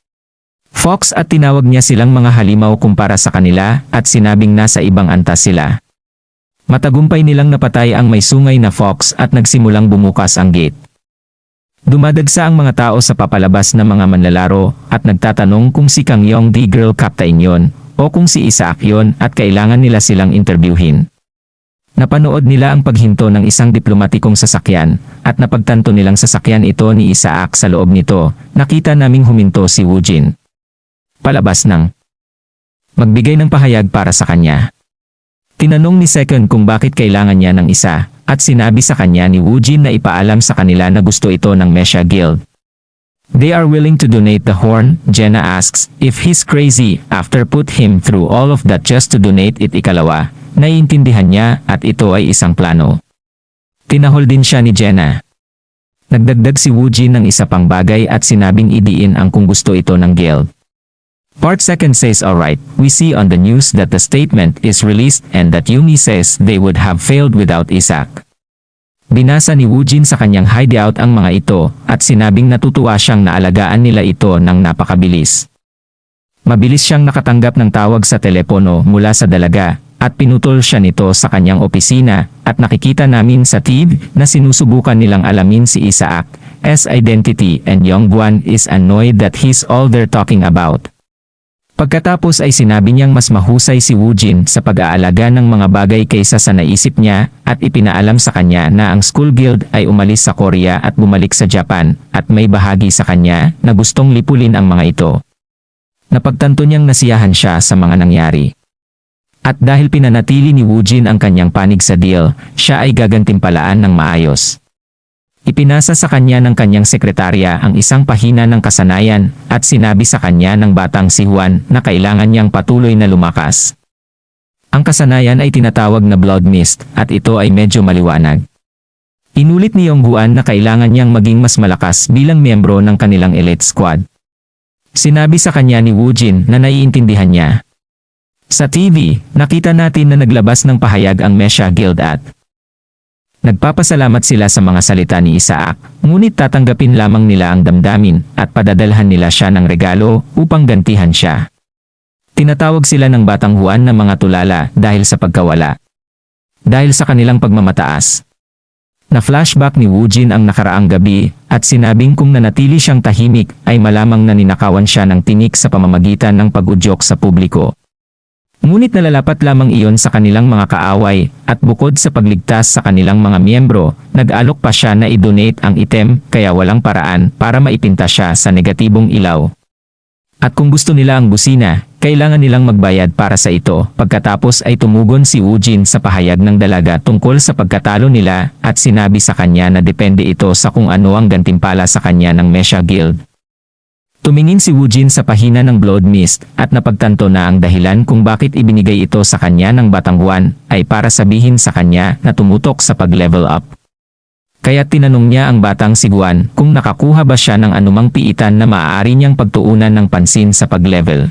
Fox at tinawag niya silang mga halimaw kumpara sa kanila at sinabing nasa ibang antas sila. Matagumpay nilang napatay ang may sungay na Fox at nagsimulang bumukas ang gate. Dumadagsa ang mga tao sa papalabas na mga manlalaro at nagtatanong kung si Kang Yong the girl captain yon o kung si Isaac yon at kailangan nila silang interviewin. Napanood nila ang paghinto ng isang diplomatikong sasakyan at napagtanto nilang sasakyan ito ni Isaac sa loob nito. Nakita naming huminto si Woojin. Palabas ng magbigay ng pahayag para sa kanya. Tinanong ni Second kung bakit kailangan niya ng isa at sinabi sa kanya ni Woojin na ipaalam sa kanila na gusto ito ng Mesha Guild. They are willing to donate the horn. Jenna asks if he's crazy after put him through all of that just to donate it. Ikalawa, naiintindihan niya at ito ay isang plano. Tinahol din siya ni Jenna. Nagdagdag si Woojin ng isa pang bagay at sinabing idiin ang kung gusto ito ng guild. Part 2 says alright, we see on the news that the statement is released and that Yumi says they would have failed without Isaac. Binasa ni Woojin sa kanyang hideout ang mga ito at sinabing natutuwa siyang naalagaan nila ito ng napakabilis. Mabilis siyang nakatanggap ng tawag sa telepono mula sa dalaga at pinutol siya nito sa kanyang opisina at nakikita namin sa TV na sinusubukan nilang alamin si Isaac's identity and Yongguan is annoyed that he's all they're talking about. Pagkatapos ay sinabi niyang mas mahusay si Woojin sa pag-aalaga ng mga bagay kaysa sa naisip niya at ipinaalam sa kanya na ang School Guild ay umalis sa Korea at bumalik sa Japan at may bahagi sa kanya na gustong lipulin ang mga ito. Napagtanto niyang nasiyahan siya sa mga nangyari. At dahil pinanatili ni Woojin ang kanyang panig sa deal, siya ay gagantimpalaan ng maayos. Ipinasa sa kanya ng kanyang sekretarya ang isang pahina ng kasanayan at sinabi sa kanya ng batang si Juan na kailangan niyang patuloy na lumakas. Ang kasanayan ay tinatawag na Blood Mist at ito ay medyo maliwanag. Inulit ni Yongguan na kailangan niyang maging mas malakas bilang miyembro ng kanilang elite squad. Sinabi sa kanya ni Woojin na naiintindihan niya. Sa TV, nakita natin na naglabas ng pahayag ang Mesha Guild at nagpapasalamat sila sa mga salita ni Isaac, ngunit tatanggapin lamang nila ang damdamin at padadalhan nila siya ng regalo upang gantihan siya. Tinatawag sila ng Batang Juan na mga tulala dahil sa pagkawala. Dahil sa kanilang pagmamataas. Na-flashback ni Woojin ang nakaraang gabi at sinabing kung nanatili siyang tahimik ay malamang na ninakawan siya ng tinik sa pamamagitan ng pag-udyok sa publiko. Ngunit nalalapat lamang iyon sa kanilang mga kaaway at bukod sa pagligtas sa kanilang mga miyembro, nag-alok pa siya na i-donate ang item kaya walang paraan para maipinta siya sa negatibong ilaw. At kung gusto nila ang busina, kailangan nilang magbayad para sa ito. Pagkatapos ay tumugon si Woojin sa pahayag ng dalaga tungkol sa pagkatalo nila at sinabi sa kanya na depende ito sa kung ano ang gantimpala sa kanya ng Mesha Guild. Tumingin si Woojin sa pahina ng Blood Mist at napagtanto na ang dahilan kung bakit ibinigay ito sa kanya ng Batang Juan ay para sabihin sa kanya na tumutok sa pag-level up. Kaya tinanong niya ang batang si Juan kung nakakuha ba siya ng anumang piitan na maaari niyang pagtuunan ng pansin sa pag-level.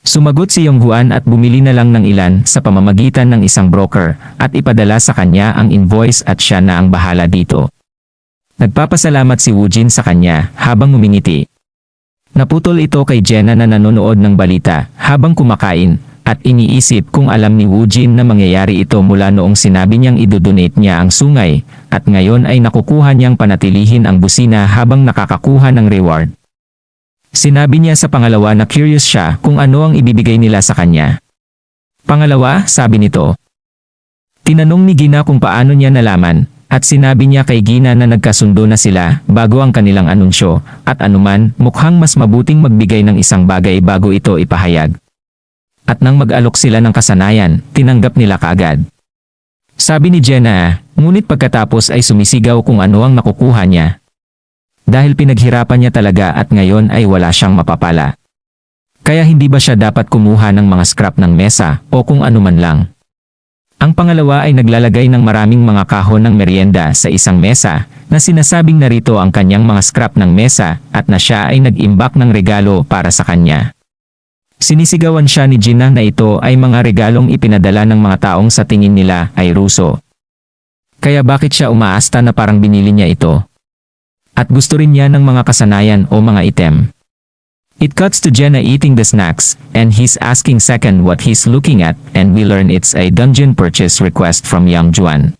Sumagot si Yongguan at bumili na lang ng ilan sa pamamagitan ng isang broker at ipadala sa kanya ang invoice at siya na ang bahala dito. Nagpapasalamat si Woojin sa kanya habang ngumingiti. Naputol ito kay Jenna na nanonood ng balita habang kumakain at iniisip kung alam ni Woojin na mangyayari ito mula noong sinabi niyang idodonate niya ang sungay at ngayon ay nakukuha niyang panatilihin ang busina habang nakakakuha ng reward. Sinabi niya sa pangalawa na curious siya kung ano ang ibibigay nila sa kanya. Pangalawa, sabi nito. Tinanong ni Gina kung paano niya nalaman. At sinabi niya kay Gina na nagkasundo na sila bago ang kanilang anunsyo at anuman mukhang mas mabuting magbigay ng isang bagay bago ito ipahayag. At nang mag-alok sila ng kasanayan, tinanggap nila kaagad. Sabi ni Jenna, ngunit pagkatapos ay sumisigaw kung ano ang nakukuha niya. Dahil pinaghirapan niya talaga at ngayon ay wala siyang mapapala. Kaya hindi ba siya dapat kumuha ng mga scrap ng mesa o kung ano man lang? Ang pangalawa ay naglalagay ng maraming mga kahon ng merienda sa isang mesa na sinasabing narito ang kanyang mga scrap ng mesa at na siya ay nag-imbak ng regalo para sa kanya. Sinisigawan siya ni Gina na ito ay mga regalong ipinadala ng mga taong sa tingin nila ay Ruso. Kaya bakit siya umaasta na parang binili niya ito? At gusto rin niya ng mga kasanayan o mga item. It cuts to Jenna eating the snacks, and he's asking second what he's looking at, and we learn it's a dungeon purchase request from Young Juan.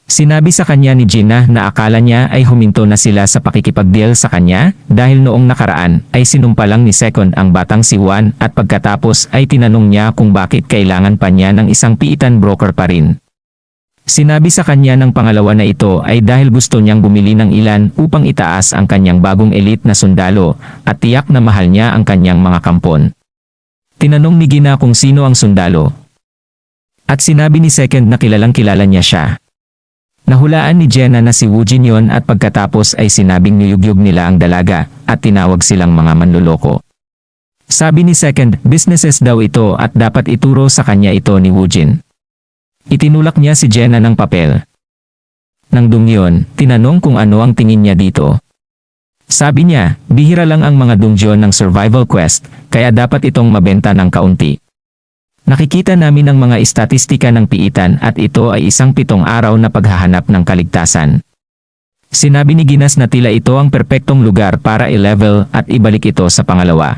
Sinabi sa kanya ni Gina na akala niya ay huminto na sila sa pakikipag-deal sa kanya dahil noong nakaraan ay sinumpa lang ni Second ang batang si Juan at pagkatapos ay tinanong niya kung bakit kailangan pa niya ng isang piitan broker pa rin. Sinabi sa kanya ng pangalawa na ito ay dahil gusto niyang bumili ng ilan upang itaas ang kanyang bagong elite na sundalo at tiyak na mahal niya ang kanyang mga kampon. Tinanong ni Gina kung sino ang sundalo. At sinabi ni Second na kilalang kilala niya siya. Nahulaan ni Jenna na si Woojin yon at pagkatapos ay sinabing niyugyug nila ang dalaga at tinawag silang mga manloloko. Sabi ni Second, businesses daw ito at dapat ituro sa kanya ito ni Woojin. Itinulak niya si Jenna ng papel. Nang dungyon, tinanong kung ano ang tingin niya dito. Sabi niya, bihira lang ang mga dungyon ng survival quest, kaya dapat itong mabenta ng kaunti. Nakikita namin ang mga estatistika ng piitan at ito ay isang 7 araw na paghahanap ng kaligtasan. Sinabi ni Ginas na tila ito ang perpektong lugar para i-level at ibalik ito sa pangalawa.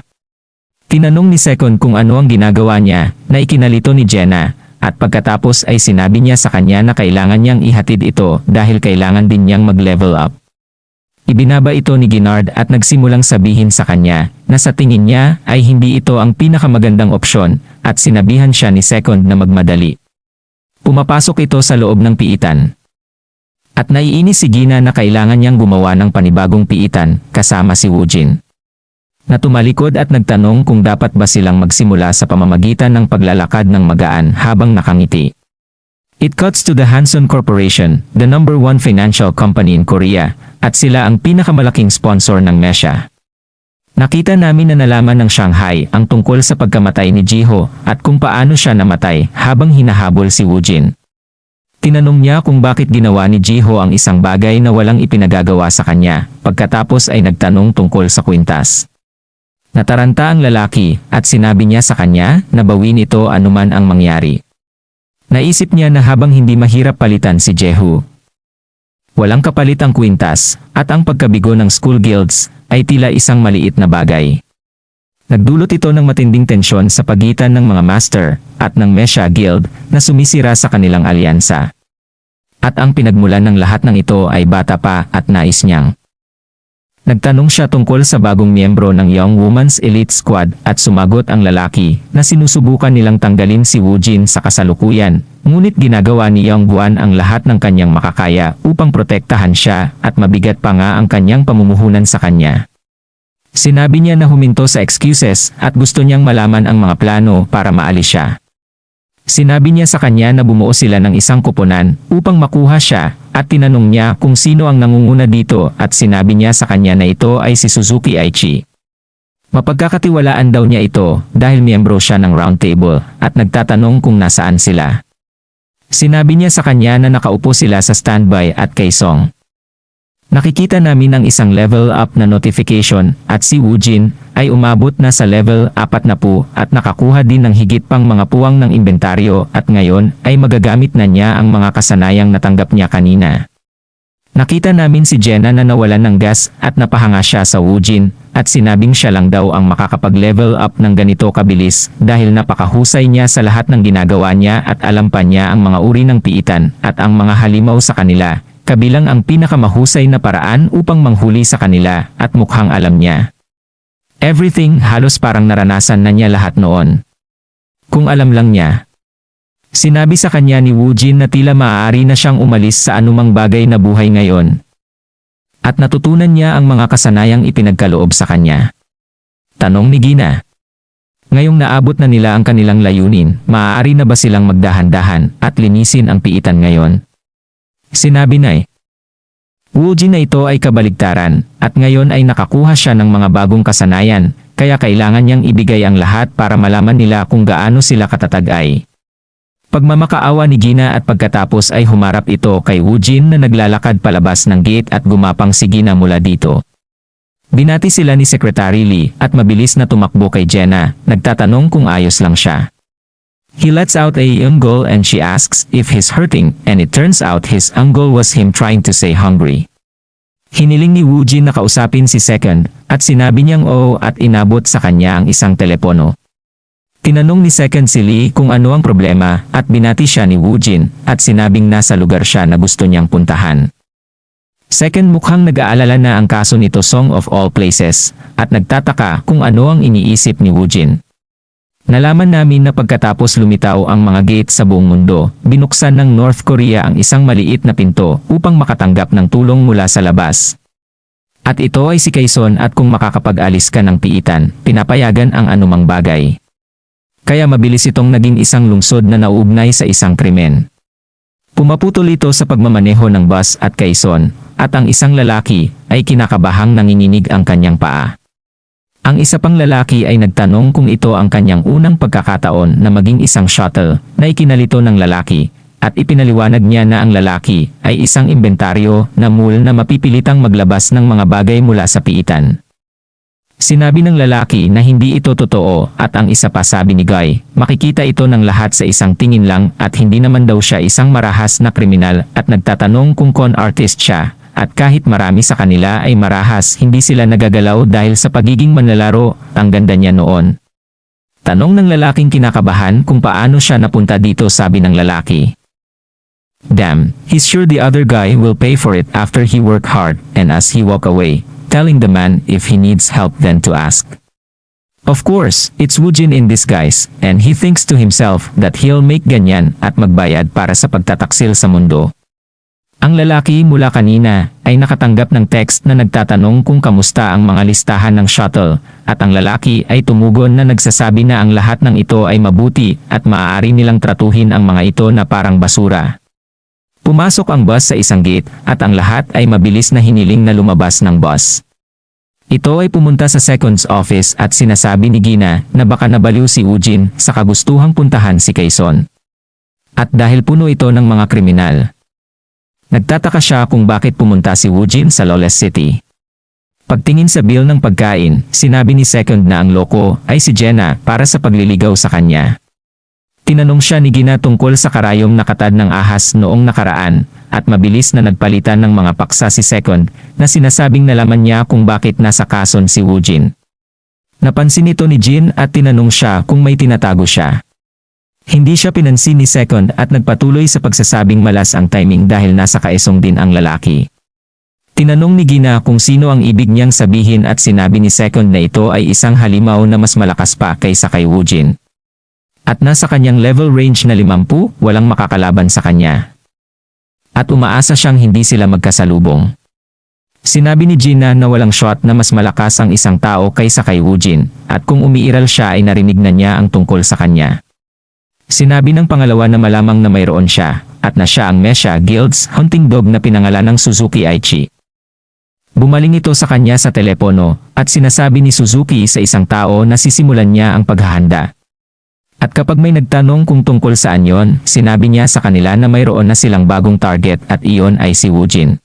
Tinanong ni Second kung ano ang ginagawa niya na ikinalito ni Jenna. At pagkatapos ay sinabi niya sa kanya na kailangan niyang ihatid ito dahil kailangan din niyang mag-level up. Ibinaba ito ni Ginard at nagsimulang sabihin sa kanya na sa tingin niya ay hindi ito ang pinakamagandang opsyon at sinabihan siya ni Second na magmadali. Pumapasok ito sa loob ng piitan. At naiinis si Gina na kailangan niyang gumawa ng panibagong piitan kasama si Woojin. Na tumalikod at nagtanong kung dapat ba silang magsimula sa pamamagitan ng paglalakad ng magaan habang nakangiti. It cuts to the Hanson Corporation, the number 1 financial company in Korea, at sila ang pinakamalaking sponsor ng Mesha. Nakita namin na nalaman ng Shanghai ang tungkol sa pagkamatay ni Jiho at kung paano siya namatay habang hinahabol si Woojin. Tinanong niya kung bakit ginawa ni Jiho ang isang bagay na walang ipinagagawa sa kanya, pagkatapos ay nagtanong tungkol sa kwintas. Nataranta ang lalaki at sinabi niya sa kanya na bawin ito anuman ang mangyari. Naisip niya na habang hindi mahirap palitan si Jehu, walang kapalit ang kwintas at ang pagkabigo ng school guilds ay tila isang maliit na bagay. Nagdulot ito ng matinding tensyon sa pagitan ng mga master at ng Mesha Guild na sumisira sa kanilang alyansa. At ang pinagmulan ng lahat ng ito ay bata pa at nais niyang. Nagtanong siya tungkol sa bagong miyembro ng Young Women's Elite Squad at sumagot ang lalaki na sinusubukan nilang tanggalin si Woojin sa kasalukuyan, ngunit ginagawa ni Young Guan ang lahat ng kanyang makakaya upang protektahan siya at mabigat pa nga ang kanyang pamumuhunan sa kanya. Sinabi niya na huminto sa excuses at gusto niyang malaman ang mga plano para maalis siya. Sinabi niya sa kanya na bumuo sila ng isang kuponan upang makuha siya at tinanong niya kung sino ang nangunguna dito at sinabi niya sa kanya na ito ay si Suzuki Aichi. Mapagkakatiwalaan daw niya ito dahil miyembro siya ng Round Table at nagtatanong kung nasaan sila. Sinabi niya sa kanya na nakaupo sila sa standby at kay Song. Nakikita namin ang isang level up na notification at si Woojin ay umabot na sa level 40 at nakakuha din ng higit pang mga puwang ng inventaryo at ngayon ay magagamit na niya ang mga kasanayang natanggap niya kanina. Nakita namin si Jenna na nawalan ng gas at napahanga siya sa Woojin at sinabing siya lang daw ang makakapag-level up ng ganito kabilis dahil napakahusay niya sa lahat ng ginagawa niya at alam pa niya ang mga uri ng piitan at ang mga halimaw sa kanila. Kabilang ang pinakamahusay na paraan upang manghuli sa kanila at mukhang alam niya. Everything halos parang naranasan na niya lahat noon. Kung alam lang niya. Sinabi sa kanya ni Woojin na tila maaari na siyang umalis sa anumang bagay na buhay ngayon. At natutunan niya ang mga kasanayang ipinagkaloob sa kanya. Tanong ni Gina. Ngayong naabot na nila ang kanilang layunin, maaari na ba silang magdahan-dahan at linisin ang piitan ngayon? Sinabi na Woojin na ito ay kabaligtaran, at ngayon ay nakakuha siya ng mga bagong kasanayan, kaya kailangan niyang ibigay ang lahat para malaman nila kung gaano sila katatag. Pagmamakaawa ni Gina at pagkatapos ay humarap ito kay Woojin na naglalakad palabas ng gate at gumapang si Gina mula dito. Binati sila ni Secretary Lee at mabilis na tumakbo kay Jenna, nagtatanong kung ayos lang siya. He lets out a ungle and she asks if he's hurting, and it turns out his ungle was him trying to say hungry. Hiniling ni Woojin na kausapin si Second at sinabi niyang oo at inabot sa kanya ang isang telepono. Tinanong ni Second si Lee kung ano ang problema at binati siya ni Woojin at sinabing nasa lugar siya na gusto niyang puntahan. Second mukhang nag-aalala na ang kaso nito Song of all places at nagtataka kung ano ang iniisip ni Woojin. Nalaman namin na pagkatapos lumitaw ang mga gate sa buong mundo, binuksan ng North Korea ang isang maliit na pinto upang makatanggap ng tulong mula sa labas. At ito ay si Kaeson at kung makakapag-alis ka ng piitan, pinapayagan ang anumang bagay. Kaya mabilis itong naging isang lungsod na nauugnay sa isang krimen. Pumaputol ito sa pagmamaneho ng bus at Kaeson, at ang isang lalaki ay kinakabahang nanginginig ang kanyang paa. Ang isa pang lalaki ay nagtanong kung ito ang kanyang unang pagkakataon na maging isang shuttle na ikinalito ng lalaki at ipinaliwanag niya na ang lalaki ay isang inventaryo na mule na mapipilitang maglabas ng mga bagay mula sa piitan. Sinabi ng lalaki na hindi ito totoo at ang isa pa sabi ni Guy, makikita ito ng lahat sa isang tingin lang at hindi naman daw siya isang marahas na kriminal at nagtatanong kung con artist siya. At kahit marami sa kanila ay marahas, hindi sila nagagalaw dahil sa pagiging manlalaro, ang ganda niya noon. Tanong ng lalaking kinakabahan kung paano siya napunta dito sabi ng lalaki. Damn, he's sure the other guy will pay for it after he work hard, and as he walk away, telling the man if he needs help then to ask. Of course, it's Woojin in disguise, and he thinks to himself that he'll make ganyan at magbayad para sa pagtataksil sa mundo. Ang lalaki mula kanina ay nakatanggap ng text na nagtatanong kung kamusta ang mga listahan ng shuttle at ang lalaki ay tumugon na nagsasabi na ang lahat ng ito ay mabuti at maaari nilang tratuhin ang mga ito na parang basura. Pumasok ang bus sa isang gate at ang lahat ay mabilis na hiniling na lumabas ng bus. Ito ay pumunta sa Second's office at sinasabi ni Gina na baka nabaliw si Woojin sa kagustuhang puntahan si Kaeson. At dahil puno ito ng mga kriminal. Nagtataka siya kung bakit pumunta si Woojin sa Lawless City. Pagtingin sa bill ng pagkain, sinabi ni Second na ang loko ay si Jenna para sa pagliligaw sa kanya. Tinanong siya ni Gina tungkol sa karayom na katad ng ahas noong nakaraan at mabilis na nagpalitan ng mga paksa si Second na sinasabing nalaman niya kung bakit nasa kason si Woojin. Napansin ito ni Jin at tinanong siya kung may tinatago siya. Hindi siya pinansin ni Second at nagpatuloy sa pagsasabing malas ang timing dahil nasa kaesong din ang lalaki. Tinanong ni Gina kung sino ang ibig niyang sabihin at sinabi ni Second na ito ay isang halimaw na mas malakas pa kaysa kay Woojin. At nasa kanyang level range na 50, walang makakalaban sa kanya. At umaasa siyang hindi sila magkasalubong. Sinabi ni Gina na walang shot na mas malakas ang isang tao kaysa kay Woojin at kung umiiral siya ay narinig na niya ang tungkol sa kanya. Sinabi ng pangalawa na malamang na mayroon siya, at na siya ang Mesha Guild's hunting dog na pinangalan ng Suzuki Aichi. Bumaling ito sa kanya sa telepono, at sinasabi ni Suzuki sa isang tao na sisimulan niya ang paghahanda. At kapag may nagtanong kung tungkol saan yon, sinabi niya sa kanila na mayroon na silang bagong target at iyon ay si Woojin.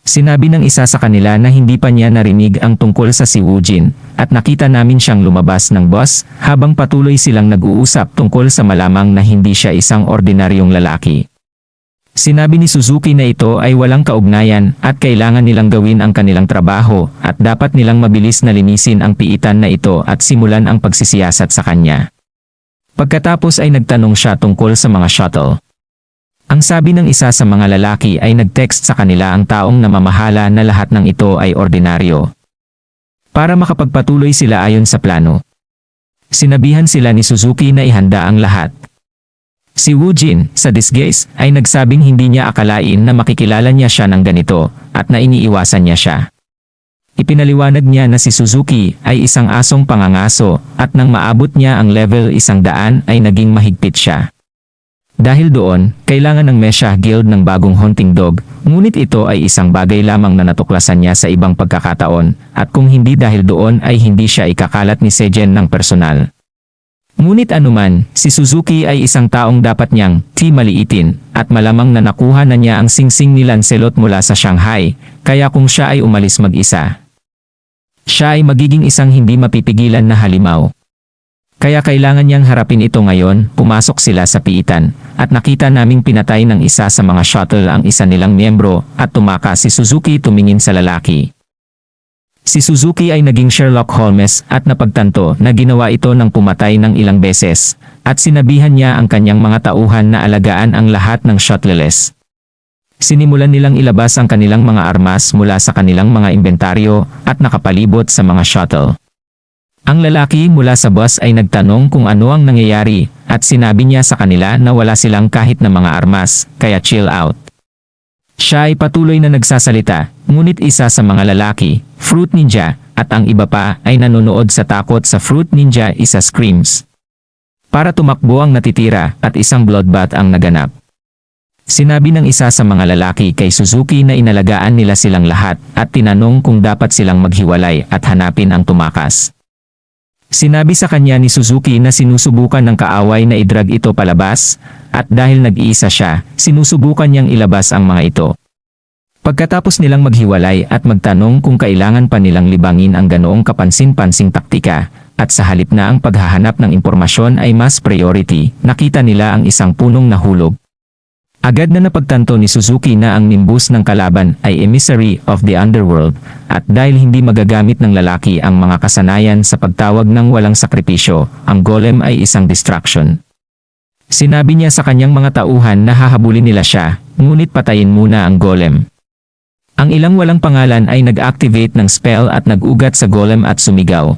Sinabi ng isa sa kanila na hindi pa niya narinig ang tungkol sa si Woojin, at nakita namin siyang lumabas ng bus habang patuloy silang nag-uusap tungkol sa malamang na hindi siya isang ordinaryong lalaki. Sinabi ni Suzuki na ito ay walang kaugnayan at kailangan nilang gawin ang kanilang trabaho at dapat nilang mabilis na linisin ang piitan na ito at simulan ang pagsisiyasat sa kanya. Pagkatapos ay nagtanong siya tungkol sa mga shuttle. Ang sabi ng isa sa mga lalaki ay nag-text sa kanila ang taong namamahala na lahat ng ito ay ordinaryo. Para makapagpatuloy sila ayon sa plano. Sinabihan sila ni Suzuki na ihanda ang lahat. Si Woojin, sa disguise, ay nagsabing hindi niya akalain na makikilala niya siya ng ganito at na iniiwasan niya siya. Ipinaliwanag niya na si Suzuki ay isang asong pangangaso at nang maabot niya ang level 100 ay naging mahigpit siya. Dahil doon, kailangan ng Mesha Guild ng bagong hunting dog, ngunit ito ay isang bagay lamang na natuklasan niya sa ibang pagkakataon, at kung hindi dahil doon ay hindi siya ikakalat ni Sejen ng personal. Ngunit anuman, si Suzuki ay isang taong dapat niyang maliitin, at malamang na nakuha na niya ang singsing ni Lancelot mula sa Shanghai, kaya kung siya ay umalis mag-isa, siya ay magiging isang hindi mapipigilan na halimaw. Kaya kailangan niyang harapin ito ngayon. Pumasok sila sa piitan, at nakita naming pinatay ng isa sa mga shuttle ang isa nilang miyembro, at tumakas si Suzuki tumingin sa lalaki. Si Suzuki ay naging Sherlock Holmes at napagtanto na ginawa ito ng pumatay ng ilang beses, at sinabihan niya ang kanyang mga tauhan na alagaan ang lahat ng shuttles. Sinimulan nilang ilabas ang kanilang mga armas mula sa kanilang mga inventaryo at nakapalibot sa mga shuttle. Ang lalaki mula sa bus ay nagtanong kung ano ang nangyayari, at sinabi niya sa kanila na wala silang kahit na mga armas, kaya chill out. Siya ay patuloy na nagsasalita, ngunit isa sa mga lalaki, Fruit Ninja, at ang iba pa ay nanonood sa takot sa Fruit Ninja isa screams. Para tumakbo ang natitira at isang bloodbath ang naganap. Sinabi ng isa sa mga lalaki kay Suzuki na inalagaan nila silang lahat at tinanong kung dapat silang maghiwalay at hanapin ang tumakas. Sinabi sa kanya ni Suzuki na sinusubukan ng kaaway na idrag ito palabas, at dahil nag-iisa siya, sinusubukan niyang ilabas ang mga ito. Pagkatapos nilang maghiwalay at magtanong kung kailangan pa nilang libangin ang ganoong kapansin-pansing taktika, at sa halip na ang paghahanap ng impormasyon ay mas priority, nakita nila ang isang punong nahulog. Agad na napagtanto ni Suzuki na ang nimbus ng kalaban ay emissary of the underworld, at dahil hindi magagamit ng lalaki ang mga kasanayan sa pagtawag ng walang sakripisyo, ang golem ay isang distraction. Sinabi niya sa kanyang mga tauhan na hahabulin nila siya, ngunit patayin muna ang golem. Ang ilang walang pangalan ay nag-activate ng spell at nag-ugat sa golem at sumigaw.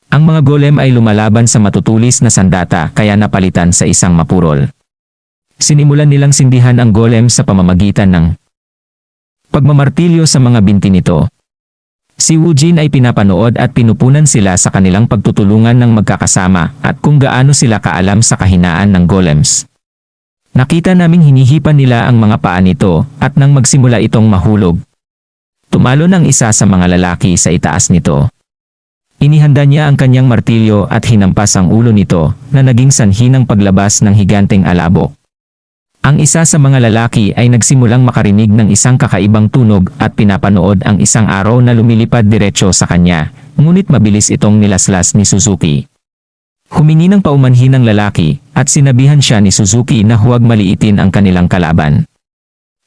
Ang mga golem ay lumalaban sa matutulis na sandata kaya napalitan sa isang mapurol. Sinimulan nilang sindihan ang golem sa pamamagitan ng pagmamartilyo sa mga binti nito. Si Wu Jin ay pinapanood at pinupunan sila sa kanilang pagtutulungan ng magkakasama at kung gaano sila kaalam sa kahinaan ng golems. Nakita naming hinihipan nila ang mga paa nito at nang magsimula itong mahulog, tumalon ang isa sa mga lalaki sa itaas nito. Inihanda niya ang kanyang martilyo at hinampas ang ulo nito na naging sanhi ng paglabas ng higanteng alabok. Ang isa sa mga lalaki ay nagsimulang makarinig ng isang kakaibang tunog at pinapanood ang isang araw na lumilipad diretso sa kanya, ngunit mabilis itong nilaslas ni Suzuki. Humingi ng paumanhin ng lalaki at sinabihan siya ni Suzuki na huwag maliitin ang kanilang kalaban.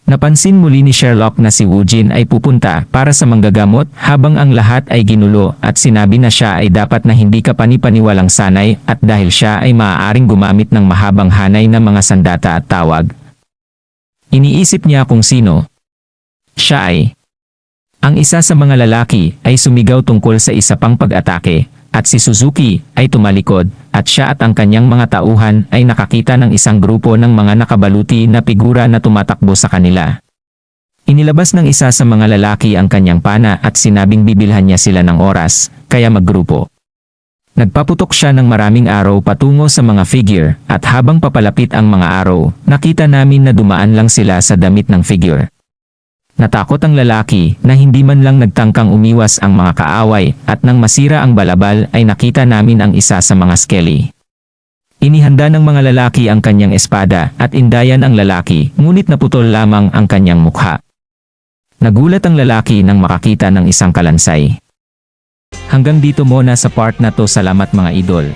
Napansin muli ni Sherlock na si Wu Jin ay pupunta para sa manggagamot habang ang lahat ay ginulo at sinabi na siya ay dapat na hindi kapani-paniwalang sanay at dahil siya ay maaaring gumamit ng mahabang hanay na mga sandata at tawag. Iniisip niya kung sino siya ay. Ang isa sa mga lalaki ay sumigaw tungkol sa isa pang pag-atake at si Suzuki ay tumalikod at siya at ang kanyang mga tauhan ay nakakita ng isang grupo ng mga nakabaluti na figura na tumatakbo sa kanila. Inilabas ng isa sa mga lalaki ang kanyang pana at sinabing bibilhan niya sila ng oras, kaya maggrupo. Nagpaputok siya ng maraming araw patungo sa mga figure at habang papalapit ang mga araw, nakita namin na dumaan lang sila sa damit ng figure. Natakot ang lalaki na hindi man lang nagtangkang umiwas ang mga kaaway at nang masira ang balabal ay nakita namin ang isa sa mga skelly. Inihanda ng mga lalaki ang kanyang espada at indayan ang lalaki ngunit naputol lamang ang kanyang mukha. Nagulat ang lalaki nang makakita ng isang kalansay. Hanggang dito muna sa part na to, salamat mga idol.